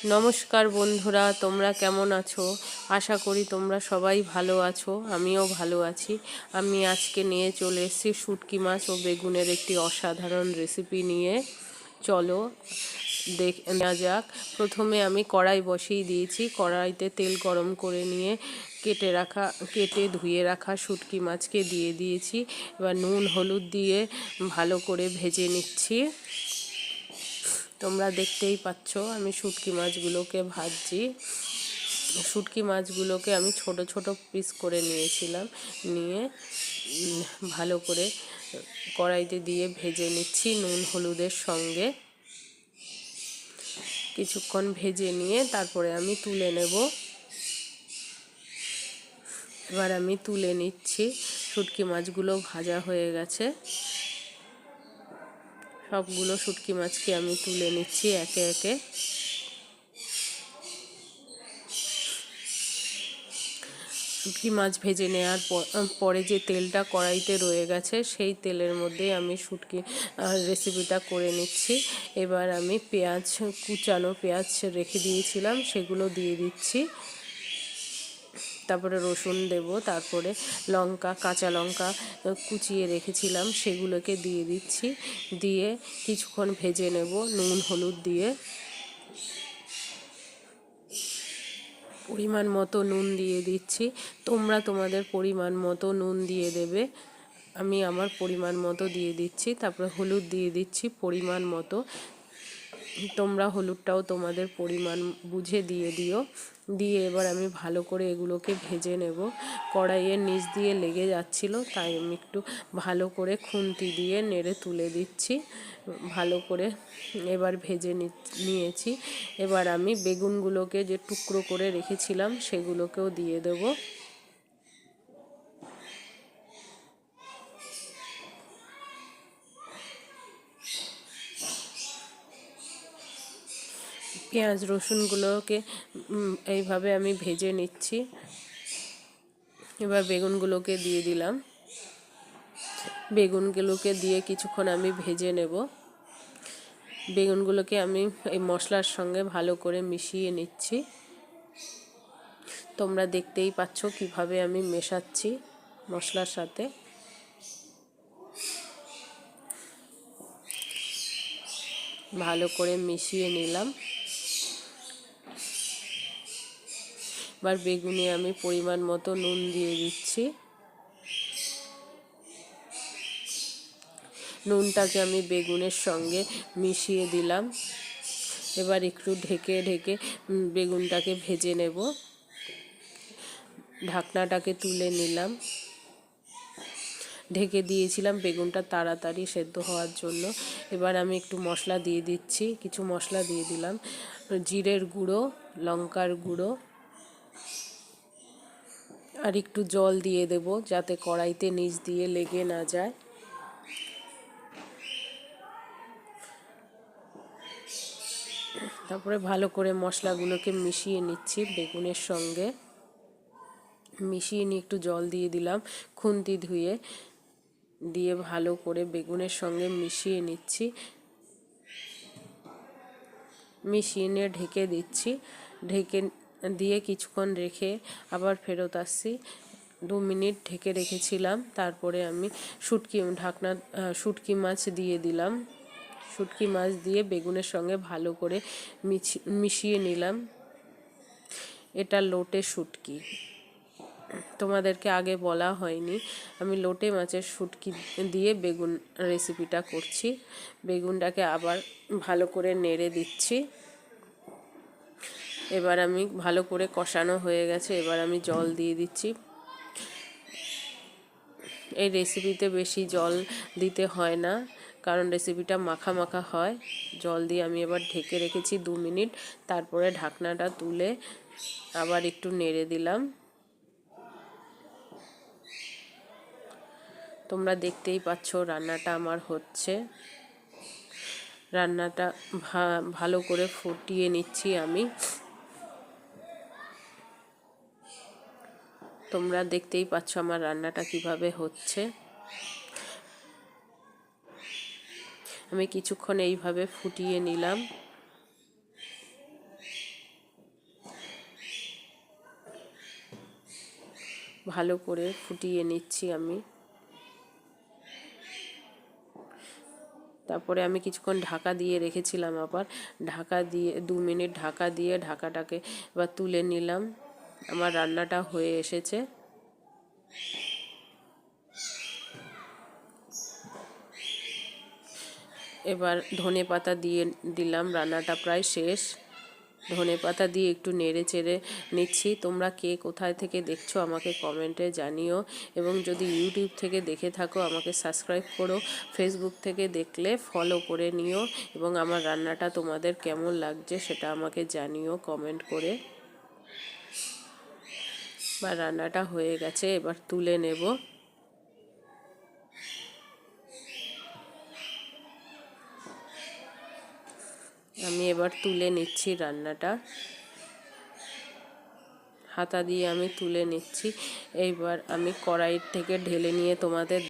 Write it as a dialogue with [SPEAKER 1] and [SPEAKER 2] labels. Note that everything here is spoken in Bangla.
[SPEAKER 1] নমস্কার বন্ধুরা, তোমরা কেমন আছো? আশা করি তোমরা সবাই ভালো আছো, আমিও ভালো আছি। আমি আজকে নিয়ে চলে এসেছি শুটকি মাছ ও বেগুনের একটি অসাধারণ রেসিপি নিয়ে। চলো নেওয়া যাক। প্রথমে আমি কড়াই বসিয়ে দিয়েছি। কড়াইতে তেল গরম করে নিয়ে কেটে ধুয়ে রাখা শুটকি মাছকে দিয়ে দিয়েছি। এবার নুন হলুদ দিয়ে ভালো করে ভেজে নিচ্ছি। তোমরা দেখতেই পাচ্ছ আমি শুটকি মাছগুলোকে ভাজছি। শুটকি মাছগুলোকে আমি ছোট ছোট পিস করে নিয়েছিলাম, নিয়ে ভালো করে কড়াইতে দিয়ে ভেজে নিচ্ছি নুন হলুদের সঙ্গে। কিছুক্ষণ ভেজে নিয়ে তারপরে আমি তুলে নেব। এবার আমি তুলে নিচ্ছি। শুটকি মাছগুলো ভাজা হয়ে গেছে। সবগুলো শুটকি মাছকে আমি তুলে নিচ্ছি একে একে। শুটকি মাছ ভেজে নেওয়ার পরে যে তেলটা কড়াইতে রয়ে গেছে, সেই তেলের মধ্যেই আমি শুটকি রেসিপিটা করে নিচ্ছি। এবার আমি কুচানো পেঁয়াজ রেখে দিয়েছিলাম, সেগুলো দিয়ে দিচ্ছি। তারপরে রসুন দেব, তারপরে কাঁচা লঙ্কা কুচিয়ে রেখেছিলাম, সেগুলোকে দিয়ে দিচ্ছি। দিয়ে কিছুক্ষণ ভেজে নেব নুন হলুদ দিয়ে। পরিমাণ মতো নুন দিয়ে দিচ্ছি। তোমরা তোমাদের পরিমাণ মতো নুন দিয়ে দেবে। আমি আমার পরিমাণ মতো দিয়ে দিচ্ছি। তারপরে হলুদ দিয়ে দিচ্ছি পরিমাণ মতো। তোমরা হলুদটাও তোমাদের পরিমাণ বুঝে দিয়ে দিও। দিয়ে এবার আমি ভালো করে এগুলোকে ভেজে নেব। কড়াইয়ের নিচ দিয়ে লেগে যাচ্ছিল, তাই আমি একটু ভালো করে খুন্তি দিয়ে নেড়ে তুলে দিচ্ছি। ভালো করে এবার ভেজে নিয়েছি। এবার আমি বেগুনগুলোকে যে টুকরো করে রেখেছিলাম সেগুলোকেও দিয়ে দেব। পেঁয়াজ রসুনগুলোকে এইভাবে আমি ভেজে নিচ্ছি। এবার বেগুনগুলোকে দিয়ে দিলাম। বেগুনগুলোকে দিয়ে কিছুক্ষণ আমি ভেজে নেব। বেগুনগুলোকে আমি এই মশলার সঙ্গে ভালো করে মিশিয়ে নিচ্ছি। তোমরা দেখতেই পাচ্ছ কিভাবে আমি মেশাচ্ছি মশলার সাথে। ভালো করে মিশিয়ে নিলাম। এবার বেগুনে আমি পরিমাণ মতো নুন দিয়ে দিচ্ছি। নুনটাকে আমি বেগুনের সঙ্গে মিশিয়ে দিলাম। এবার একটু ঢেকে ঢেকে বেগুনটাকে ভেজে নেব। ঢাকনাটাকে তুলে নিলাম। ঢেকে দিয়েছিলাম বেগুনটা তাড়াতাড়ি সেদ্ধ হওয়ার জন্য। এবার আমি একটু মশলা দিয়ে দিচ্ছি। কিছু মশলা দিয়ে দিলাম। জিরের গুঁড়ো, লঙ্কার গুঁড়ো, আর একটু জল দিয়ে দেব যাতে কড়াইতে নিচ দিয়ে লেগে না যায়। তারপরে ভালো করে মশলাগুলোকে মিশিয়ে নিচ্ছি বেগুনের সঙ্গে। মিশিয়ে নিয়ে একটু জল দিয়ে দিলাম খুন্তি ধুয়ে। দিয়ে ভালো করে বেগুনের সঙ্গে মিশিয়ে নিচ্ছি। মিশিয়ে নিয়ে ঢেকে দিচ্ছি। ঢেকে দিয়ে কিছুক্ষণ রেখে আবার ফেরত আসছি। 2 মিনিট ঢেকে রেখেছিলাম। তারপরে আমি শুটকি মাছ দিয়ে দিলাম। শুটকি মাছ দিয়ে বেগুনের সঙ্গে ভালো করে মিশিয়ে নিলাম। এটা লোটে শুটকি, তোমাদেরকে আগে বলা হয়নি। আমি লোটে মাছের শুটকি দিয়ে বেগুন রেসিপিটা করছি। বেগুনটাকে আবার ভালো করে নেড়ে দিচ্ছি। এবার আমি ভালো করে কষানো হয়ে গেছে। এবার আমি জল দিয়ে দিচ্ছি। এই রেসিপিতে বেশি জল দিতে হয় না, কারণ রেসিপিটা মাখা মাখা হয়। জল দিয়ে আমি এবার ঢেকে রেখেছি 2 মিনিট। তারপরে ঢাকনাটা তুলে আবার একটু নেড়ে দিলাম। তোমরা দেখতেই পাচ্ছ রান্নাটা আমার হচ্ছে। রান্নাটা ভালো করে ফুটিয়ে নিচ্ছি আমি। তোমরা দেখতেই পাচ্ছ আমার রান্নাটা কিভাবে হচ্ছে। আমি কিছুক্ষণ এইভাবে ফুটিয়ে নিলাম। ভালো করে ফুটিয়ে নিচ্ছি আমি। তারপরে আমি কিছুক্ষণ ঢাকা দিয়ে রেখেছিলাম, আবার ঢাকা দিয়ে 2 মিনিট ঢাকা দিয়ে ঢাকাটাকে এবার তুলে নিলাম। আমার রান্নাটা হয়ে এসেছে। এবার ধনেপাতা দিয়ে দিলাম, রান্নাটা প্রায় শেষ। ধনেপাতা দিয়ে একটু নেড়ে চেড়ে নিচ্ছি। তোমরা কে কোথায় থেকে দেখছো আমাকে কমেন্টে জানিও, এবং যদি ইউটিউব থেকে দেখে থাকো আমাকে সাবস্ক্রাইব করো, ফেসবুক থেকে দেখলে ফলো করে নিও, এবং আমার রান্নাটা তোমাদের কেমন লাগছে সেটা আমাকে জানিও কমেন্ট করে। বা রান্নাটা হয়ে গেছে, এবার তুলে নেব। আমি এবার তুলে নিচ্ছি রান্নাটা, হাতা দিয়ে আমি তুলে নিচ্ছি। এইবার আমি কড়াই থেকে ঢেলে নিয়ে তোমাদের